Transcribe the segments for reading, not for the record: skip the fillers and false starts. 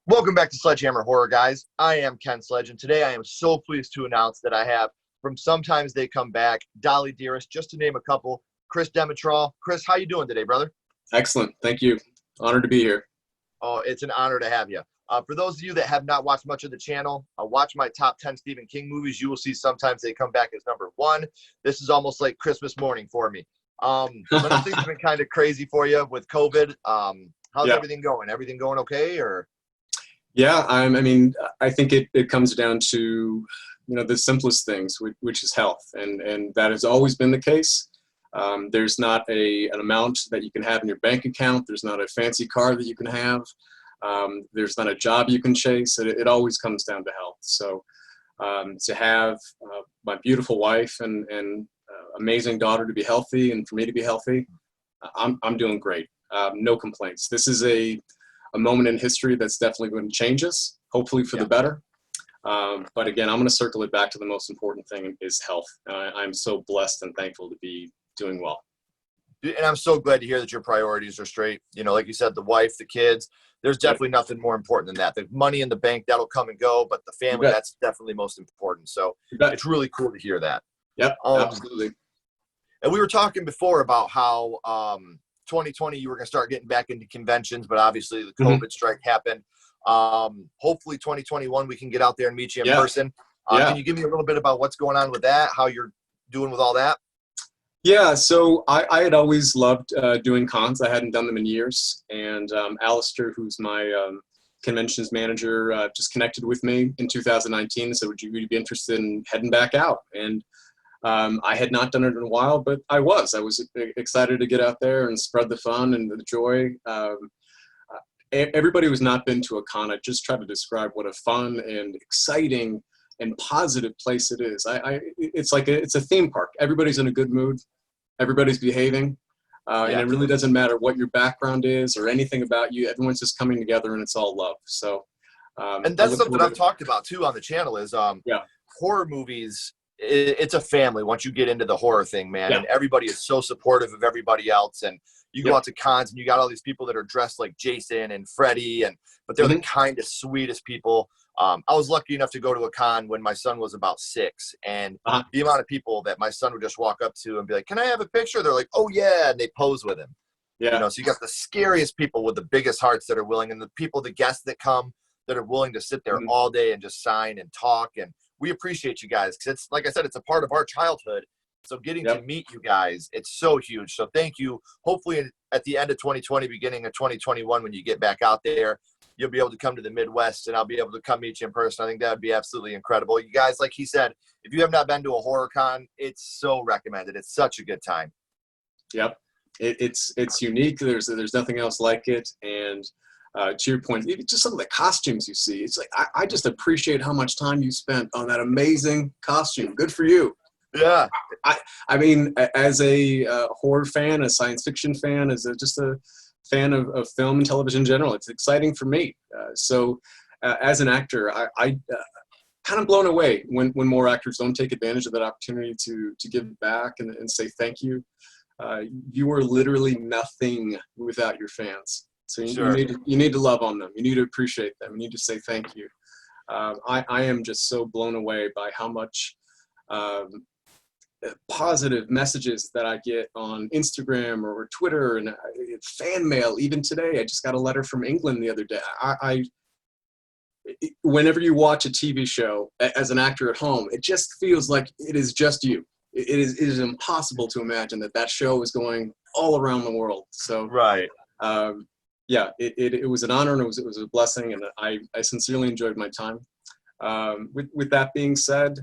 Welcome back to Sledgehammer Horror, guys. I am Ken Sledge, and today I am so pleased to announce that I have, from Sometimes They Come Back, Dolly Dearest, just to name a couple, Chris Demetral. Chris, how you doing today, brother? Excellent. Thank you. Honored to be here. Oh, it's an honor to have you. For those of you that have not watched much of the channel, watch my top 10 Stephen King movies. You will see Sometimes They Come Back as number 1. This is almost like Christmas morning for me. Some things have been kind of crazy for you with COVID. How's everything going? Everything going okay, or? Yeah, I think it comes down to, the simplest things, which is health, and that has always been the case. There's not an amount that you can have in your bank account. There's not a fancy car that you can have. There's not a job you can chase. It always comes down to health. So to have my beautiful wife and amazing daughter to be healthy, and for me to be healthy, I'm doing great. No complaints. This is a moment in history that's definitely going to change us, hopefully for the better. But again, I'm going to circle it back to the most important thing is health. I'm so blessed and thankful to be doing well. And I'm so glad to hear that your priorities are straight. Like you said, the wife, the kids, there's definitely nothing more important than that. The money in the bank, that'll come and go, but the family, that's definitely most important. So it's really cool to hear that. Yep, absolutely. And we were talking before about how 2020 you were going to start getting back into conventions, but obviously the COVID strike happened. Hopefully 2021 we can get out there and meet you in person. Can you give me a little bit about what's going on with that, how you're doing with all that? Yeah, so I had always loved doing cons. I hadn't done them in years, and Alistair, who's my conventions manager, just connected with me in 2019 and said, would you be interested in heading back out? And I had not done it in a while, but I was excited to get out there and spread the fun and the joy. Everybody who's not been to a con, I just try to describe what a fun and exciting and positive place it is. It's a theme park. Everybody's in a good mood. Everybody's behaving. And it really doesn't matter what your background is or anything about you. Everyone's just coming together and it's all love. So, and that's something I've talked about too on the channel is horror movies. It's a family once you get into the horror thing, man. And everybody is so supportive of everybody else. And you go out to cons and you got all these people that are dressed like Jason and Freddy, but they're the kindest, sweetest people. I was lucky enough to go to a con when my son was about 6, and the amount of people that my son would just walk up to and be like, can I have a picture? They're like, oh yeah. And they pose with him. So you got the scariest people with the biggest hearts that are willing, and the guests that come that are willing to sit there all day and just sign and talk. And we appreciate you guys, because it's, like I said, it's a part of our childhood. So getting to meet you guys, it's so huge. So thank you. Hopefully at the end of 2020, beginning of 2021, when you get back out there, you'll be able to come to the Midwest and I'll be able to come meet you in person. I think that would be absolutely incredible. You guys, like he said, if you have not been to a horror con, it's so recommended. It's such a good time. Yep. It's unique. There's nothing else like it. And to your point, even just some of the costumes you see, it's like, I just appreciate how much time you spent on that amazing costume. Good for you. Yeah. I mean, as a horror fan, a science fiction fan, just a fan of film and television in general, it's exciting for me. So as an actor, I kind of blown away when more actors don't take advantage of that opportunity to give back and say thank you. You are literally nothing without your fans. So you need to love on them. You need to appreciate them. You need to say thank you. I am just so blown away by how much positive messages that I get on Instagram or Twitter and fan mail. Even today, I just got a letter from England the other day. Whenever you watch a TV show as an actor at home, it just feels like it is just you. It is impossible to imagine that show is going all around the world. So it was an honor and it was a blessing, and I sincerely enjoyed my time. With that being said,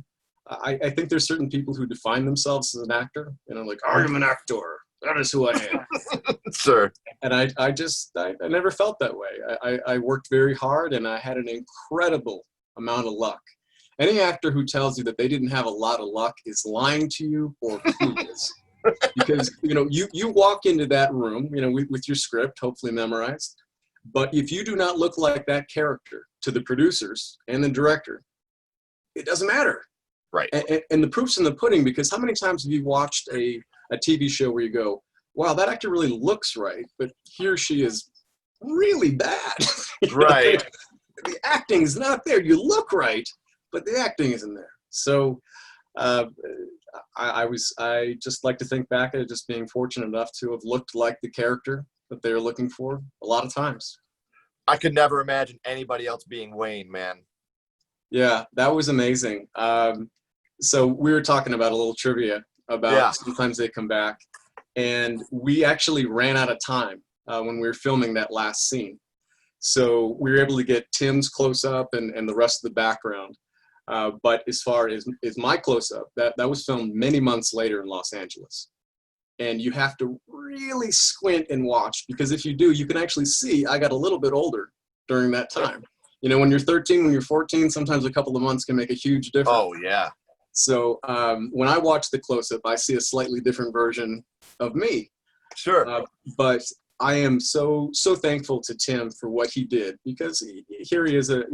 I think there's certain people who define themselves as an actor, like, I'm an actor. That is who I am. Sure. And I never felt that way. I worked very hard and I had an incredible amount of luck. Any actor who tells you that they didn't have a lot of luck is lying to you or clueless. Because, you know, you walk into that room, you know, with your script, hopefully memorized. But if you do not look like that character to the producers and the director, it doesn't matter. Right. And the proof's in the pudding, because how many times have you watched a TV show where you go, wow, that actor really looks right, but he or she is really bad. Right. The acting is not there. You look right, but the acting isn't there. So I just like to think back at it, just being fortunate enough to have looked like the character that they were looking for a lot of times. I could never imagine anybody else being Wayne, man. Yeah, that was amazing. So we were talking about a little trivia about Sometimes They Come Back, and we actually ran out of time when we were filming that last scene. So we were able to get Tim's close-up and the rest of the background. But as far as my close-up, that was filmed many months later in Los Angeles. And you have to really squint and watch, because if you do, you can actually see I got a little bit older during that time. You know, when you're 13, when you're 14, sometimes a couple of months can make a huge difference. Oh, yeah. So when I watch the close-up, I see a slightly different version of me. Sure. But I am so thankful to Tim for what he did, because here he is, a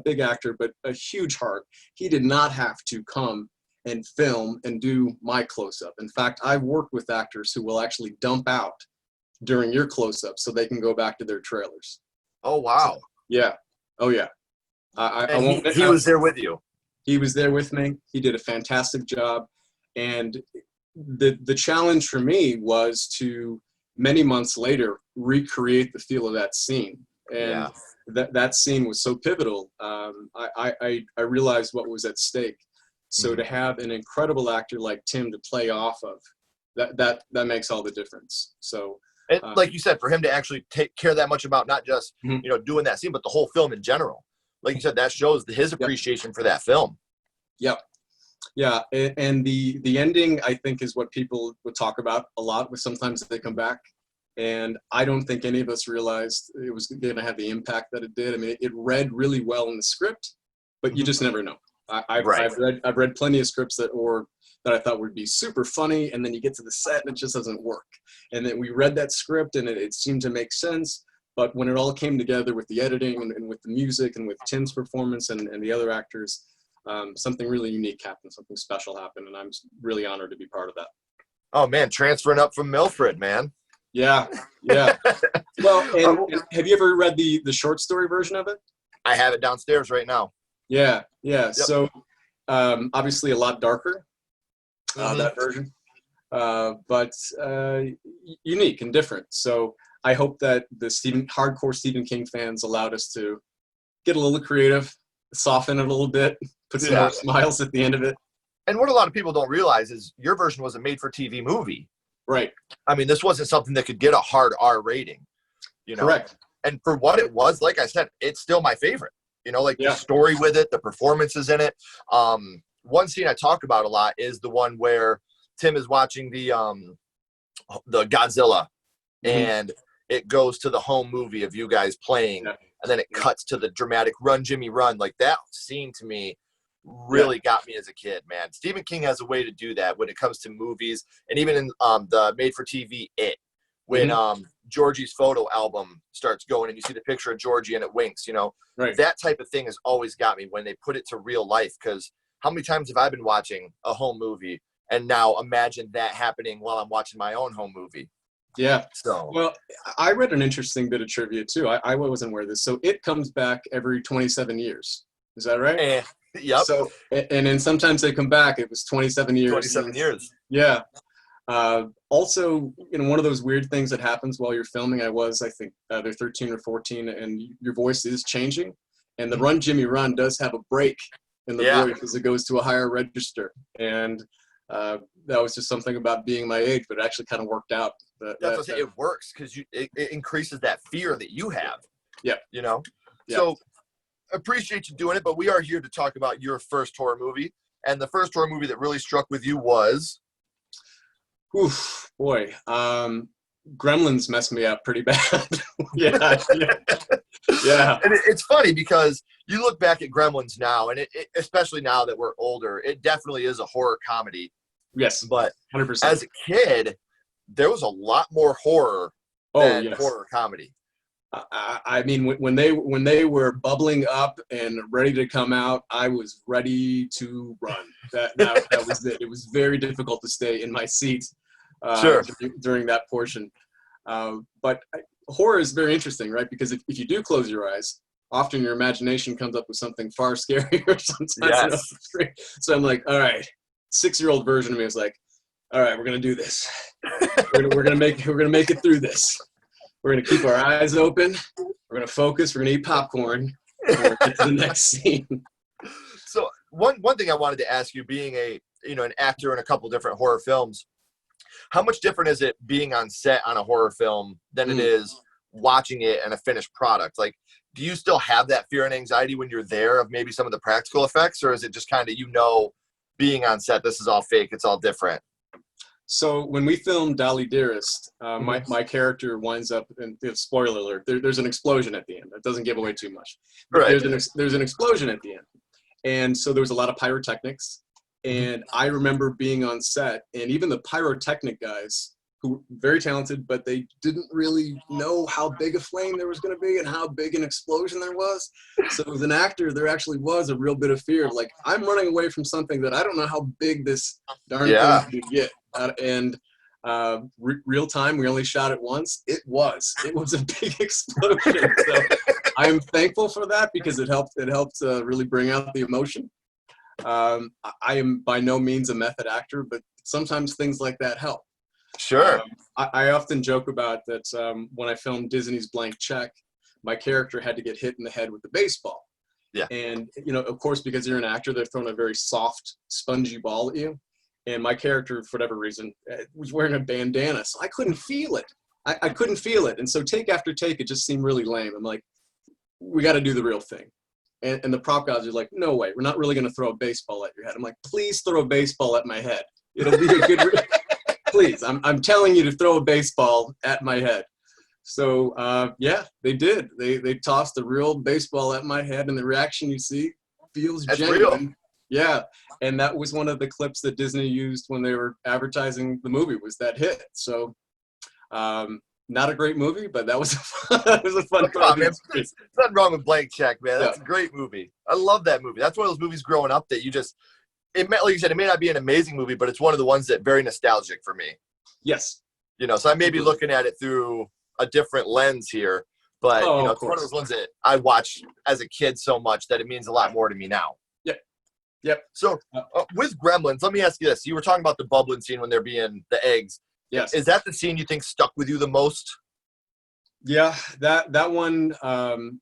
big actor, but a huge heart. He did not have to come and film and do my close-up. In fact, I've worked with actors who will actually dump out during your close-up so they can go back to their trailers. Oh, wow. So, yeah. Oh, yeah. He was there with you. He was there with me. He did a fantastic job. And the challenge for me was to, many months later, recreate the feel of that scene. And that scene was so pivotal. I realized what was at stake. So to have an incredible actor like Tim to play off of, that makes all the difference. So, and like you said, for him to actually take care that much about not just doing that scene, but the whole film in general. Like you said, that shows his appreciation for that film. Yep. Yeah, and the ending, I think, is what people would talk about a lot with Sometimes They Come Back. And I don't think any of us realized it was going to have the impact that it did. I mean, it read really well in the script, but you just never know. I've read plenty of scripts that I thought would be super funny, and then you get to the set and it just doesn't work. And then we read that script and it seemed to make sense, but when it all came together with the editing and with the music and with Tim's performance and the other actors, something really unique happened, something special happened, and I'm really honored to be part of that. Oh man, transferring up from Milford, man. Yeah. Well, and have you ever read the short story version of it? I have it downstairs right now. Yeah. Yep. So obviously a lot darker, that version, but unique and different. So I hope that the hardcore Stephen King fans allowed us to get a little creative, soften it a little bit, put some more smiles at the end of it. And what a lot of people don't realize is your version was a made-for-TV movie. Right. I mean, this wasn't something that could get a hard R rating. Correct. And for what it was, like I said, it's still my favorite. The story with it, the performances in it. One scene I talk about a lot is the one where Tim is watching the Godzilla, and it goes to the home movie of you guys playing, and then it cuts to the dramatic "Run, Jimmy, Run." Like, that scene to me really got me as a kid, man. Stephen King has a way to do that when it comes to movies, and even in the made-for-TV It, when Georgie's photo album starts going and you see the picture of Georgie and it winks, that type of thing has always got me when they put it to real life, because how many times have I been watching a home movie and now imagine that happening while I'm watching my own home movie? Yeah. So, well, I read an interesting bit of trivia too. I wasn't aware of this. So it comes back every 27 years. Is that right? Yep. So, and then Sometimes They Come Back, it was 27 years. 27 years. Yeah. Also, one of those weird things that happens while you're filming, I think they're 13 or 14, and your voice is changing. And the Run, Jimmy, Run does have a break in the voice as it goes to a higher register. And that was just something about being my age, but it actually kind of worked out. It works because it increases that fear that you have. Yeah. So appreciate you doing it, but we are here to talk about your first horror movie. And the first horror movie that really struck with you was? Oof, boy. Gremlins messed me up pretty bad. Yeah, yeah. And it's funny because you look back at Gremlins now, and especially now that we're older, it definitely is a horror comedy. Yes, But 100%. as a kid, there was a lot more horror than horror comedy. I mean, when they were bubbling up and ready to come out, I was ready to run. That was it. It was very difficult to stay in my seat during that portion. But horror is very interesting, right? Because if you do close your eyes, often your imagination comes up with something far scarier sometimes. Yes. So I'm like, all right, 6-year-old version of me is like, all right, we're gonna do this. We're gonna make it through this. We're gonna keep our eyes open. We're gonna focus. We're gonna eat popcorn. And we're gonna get to the next scene. So one thing I wanted to ask you, being an actor in a couple different horror films, how much different is it being on set on a horror film than it is watching it and a finished product? Like, do you still have that fear and anxiety when you're there of maybe some of the practical effects, or is it just kind of being on set, this is all fake, it's all different? So when we filmed Dolly Dearest, my character winds up, and spoiler alert, there's an explosion at the end. That doesn't give away too much. But there's an explosion at the end. And so there was a lot of pyrotechnics. And I remember being on set, and even the pyrotechnic guys, who were very talented, but they didn't really know how big a flame there was going to be and how big an explosion there was. So as an actor, there actually was a real bit of fear. Like, I'm running away from something that I don't know how big this darn thing could get. Real time, we only shot it once. It was a big explosion. So I'm thankful for that, because it helped really bring out the emotion. I am by no means a method actor, but sometimes things like that help. Sure. I often joke about that when I filmed Disney's Blank Check, my character had to get hit in the head with the baseball. Yeah. And, of course, because you're an actor, they're throwing a very soft, spongy ball at you. And my character, for whatever reason, was wearing a bandana, so I couldn't feel it. I couldn't feel it. And so take after take, it just seemed really lame. I'm like, we got to do the real thing. And the prop guys are like, no way, we're not really going to throw a baseball at your head. I'm like, please throw a baseball at my head. It'll be a good... Please, I'm telling you to throw a baseball at my head. So, yeah, they did. They tossed a real baseball at my head, and the reaction you see feels genuine. Real. Yeah, and that was one of the clips that Disney used when they were advertising the movie, was that hit. So, not a great movie, but that was a fun man. There's nothing wrong with Blank Check, man. That's a great movie. I love that movie. That's one of those movies growing up that like you said, it may not be an amazing movie, but it's one of the ones that very nostalgic for me. Yes. So I may be looking at it through a different lens here, but it's one of those ones that I watched as a kid so much that it means a lot more to me now. Yep. So with Gremlins, let me ask you this. You were talking about the bubbling scene when they're being the eggs. Yes. Is that the scene you think stuck with you the most? Yeah, that one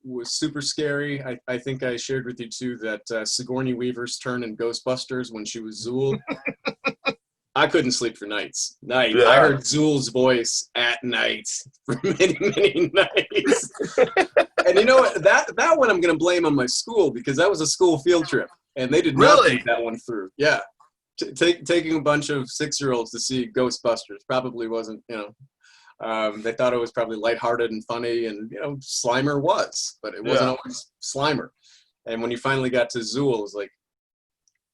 was super scary. I think I shared with you too that Sigourney Weaver's turn in Ghostbusters when she was Zool. I couldn't sleep for nights. Yeah. I heard Zool's voice at night for many, many nights. And that one I'm going to blame on my school, because that was a school field trip, and they did not think that one through. Yeah, taking a bunch of 6-year-olds to see Ghostbusters probably wasn't, they thought it was probably lighthearted and funny, and Slimer was, but it wasn't always Slimer. And when you finally got to Zool, it was like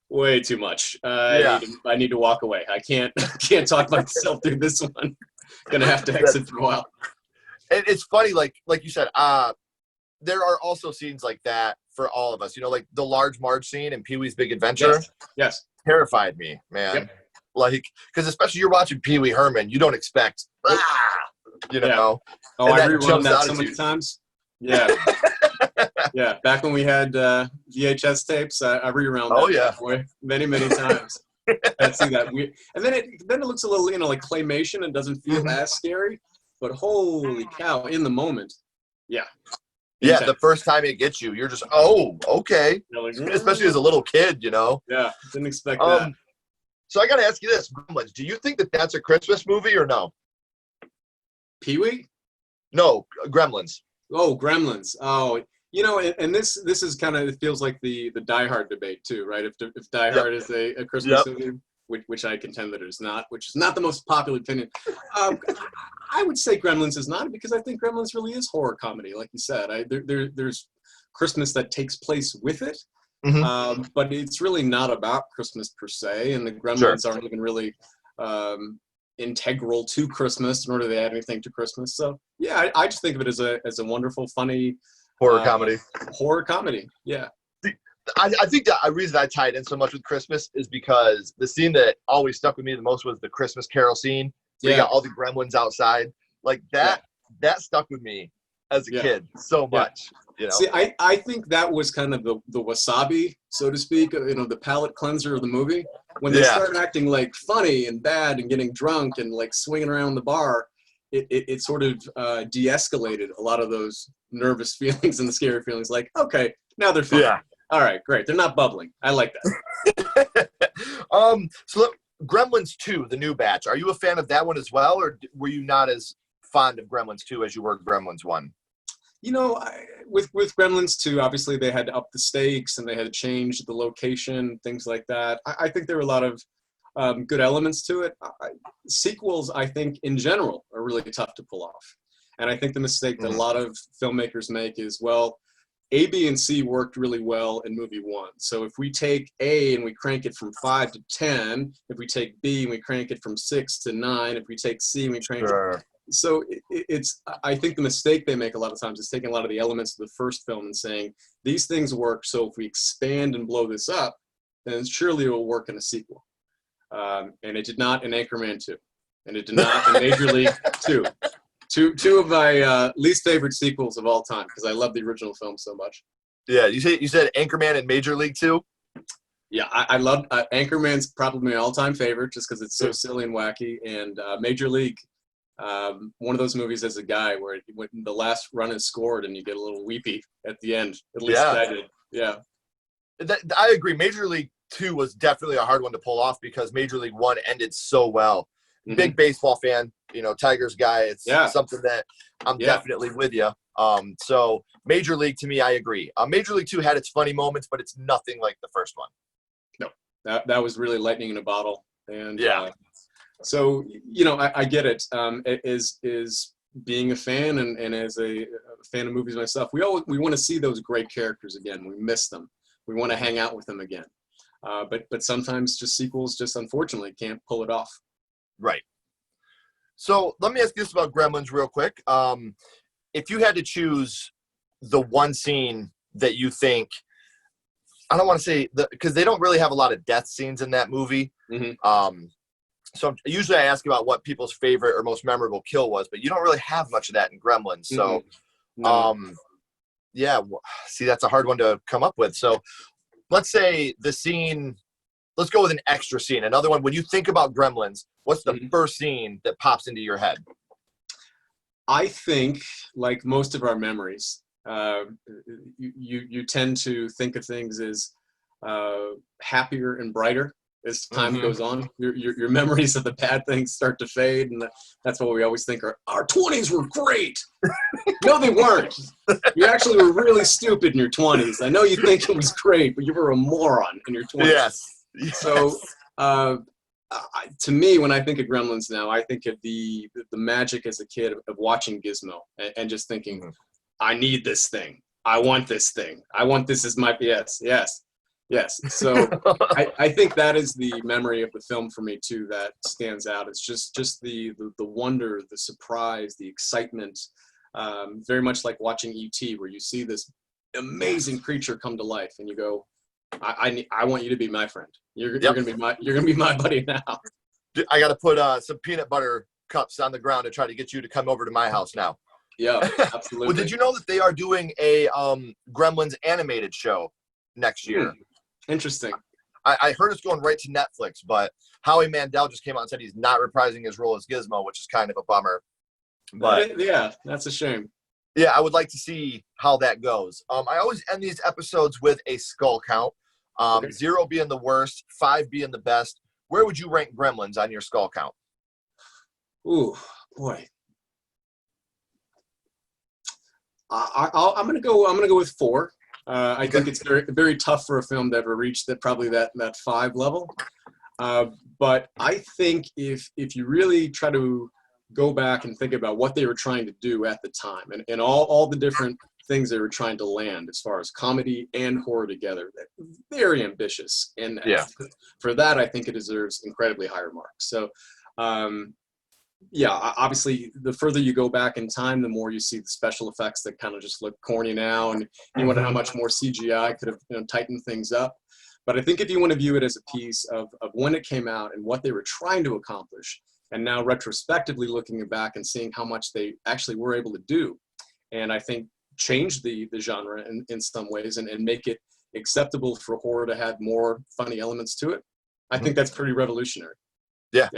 way too much. I need to walk away. I can't talk myself through this one. Gonna have to exit for a while. And it's funny, like you said, there are also scenes like that for all of us. Like the Large Marge scene in Pee-wee's Big Adventure. Yes. Terrified me, man. Yep. Like, because especially you're watching Pee-wee Herman, you don't expect, Oh, I rerun that so many times. Yeah. Yeah. Back when we had VHS tapes, I rerun that boy many, many times. I see that. And then it looks a little, like claymation and doesn't feel as scary. But holy cow, in the moment, yeah. Yeah, the first time it gets you, you're just, okay. Like, especially as a little kid, Yeah, didn't expect that. So I got to ask you this, Gremlins, do you think that that's a Christmas movie or no? Pee-wee? No, Gremlins. Oh, Gremlins. Oh, and this is kind of, it feels like the Die Hard debate too, right? If Die Hard is a Christmas movie, which I contend that it is not, which is not the most popular opinion. I would say Gremlins is not, because I think Gremlins really is horror comedy, like you said. There's Christmas that takes place with it, but it's really not about Christmas per se, and the Gremlins aren't even really integral to Christmas, nor do they add anything to Christmas. So yeah, I just think of it as a wonderful, funny horror comedy. Horror comedy, yeah. I think the reason I tied in so much with Christmas is because the scene that always stuck with me the most was the Christmas Carol scene. Where you got all the gremlins outside. Like that stuck with me as a kid so much. You know? See, I think that was kind of the wasabi, so to speak, the palate cleanser of the movie. When they start acting like funny and bad and getting drunk and like swinging around the bar, it sort of de-escalated a lot of those nervous feelings and the scary feelings. Like, okay, now they're funny. Yeah. All right, great. They're not bubbling. I like that. So look, Gremlins 2, the new batch. Are you a fan of that one as well, or were you not as fond of Gremlins 2 as you were Gremlins 1? With Gremlins 2, obviously they had to up the stakes and they had to change the location, things like that. I think there were a lot of good elements to it. Sequels, I think, in general, are really tough to pull off. And I think the mistake that a lot of filmmakers make is, well, A, B, and C worked really well in movie 1. So if we take A and we crank it from 5 to 10, if we take B and we crank it from 6 to 9, if we take C and we crank it. So I think the mistake they make a lot of times is taking a lot of the elements of the first film and saying, these things work, so if we expand and blow this up, then surely it will work in a sequel. And it did not in Anchorman 2. And it did not in Major League 2. Two of my least favorite sequels of all time, because I love the original film so much. Yeah, you said Anchorman and Major League 2? Yeah, I love Anchorman's probably my all-time favorite, just because it's so silly and wacky. And Major League, one of those movies as a guy where when the last run is scored and you get a little weepy at the end. At least I did. Yeah. I agree. Major League 2 was definitely a hard one to pull off because Major League 1 ended so well. Big baseball fan, Tigers guy. It's something that I'm definitely with you. So Major League, to me, I agree. Major League 2 had its funny moments, but it's nothing like the first one. No, that was really lightning in a bottle. And so, I get it. Is being a fan and as a fan of movies myself, we want to see those great characters again. We miss them. We want to hang out with them again. But sometimes just sequels just unfortunately can't pull it off. Right. So let me ask you this about Gremlins real quick. If you had to choose the one scene that you think, I don't want to say because they don't really have a lot of death scenes in that movie. So usually I ask about what people's favorite or most memorable kill was, but you don't really have much of that in Gremlins. So, see, that's a hard one to come up with. So let's say the scene, let's go with an extra scene. Another one, when you think about Gremlins, what's the first scene that pops into your head? I think, like most of our memories, you tend to think of things as happier and brighter as time goes on. Your memories of the bad things start to fade, and that's what we always think our 20s were great. No, they weren't. You actually were really stupid in your 20s. I know you think it was great, but you were a moron in your 20s. Yes. So to me, when I think of Gremlins now, I think of the magic as a kid of watching Gizmo and just thinking, I need this thing. I want this thing. I want this as my, yes. So I think that is the memory of the film for me too that stands out. It's just the wonder, the surprise, the excitement, very much like watching E.T., where you see this amazing creature come to life and you go, I want you to be my friend. You're gonna be my buddy now. I got to put some peanut butter cups on the ground to try to get you to come over to my house now. Yeah, absolutely. Well, did you know that they are doing a Gremlins animated show next year? Interesting. I heard it's going right to Netflix, but Howie Mandel just came out and said he's not reprising his role as Gizmo, which is kind of a bummer. But yeah, that's a shame. Yeah, I would like to see how that goes. I always end these episodes with a skull count. 0 being the worst, 5 being the best. Where would you rank Gremlins on your skull count? Ooh, boy. I'm gonna go with 4. I think it's very, very tough for a film to ever reach that 5 level. But I think if you really try to go back and think about what they were trying to do at the time, and all the different things they were trying to land as far as comedy and horror together. Very ambitious, and for that, I think it deserves incredibly higher marks. So yeah, obviously the further you go back in time, the more you see the special effects that kind of just look corny now, and you wonder how much more CGI could have tightened things up. But I think if you want to view it as a piece of when it came out and what they were trying to accomplish, and now retrospectively looking back and seeing how much they actually were able to do, and I think change the genre in some ways, and make it acceptable for horror to have more funny elements to it, I think that's pretty revolutionary. Yeah.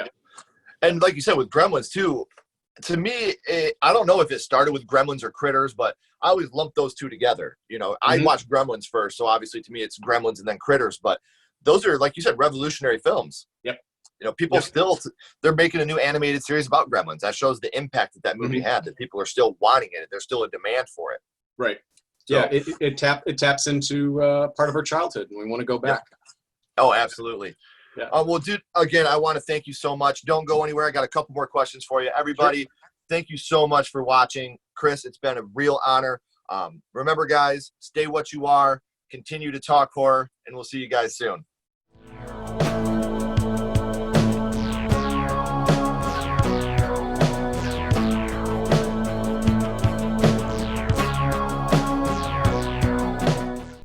And like you said, with Gremlins too, to me, I don't know if it started with Gremlins or Critters, but I always lump those two together. You know, I watched Gremlins first, so obviously to me it's Gremlins and then Critters. But those are, like you said, revolutionary films. Yep. You know, people still, they're making a new animated series about Gremlins. That shows the impact that movie had, that people are still wanting it. There's still a demand for it. Right. So, yeah, it taps into part of our childhood, and we want to go back. Oh, absolutely. Yeah. Well, dude, again, I want to thank you so much. Don't go anywhere. I got a couple more questions for you. Everybody, thank you so much for watching. Chris, it's been a real honor. Remember, guys, stay what you are. Continue to talk horror, and we'll see you guys soon.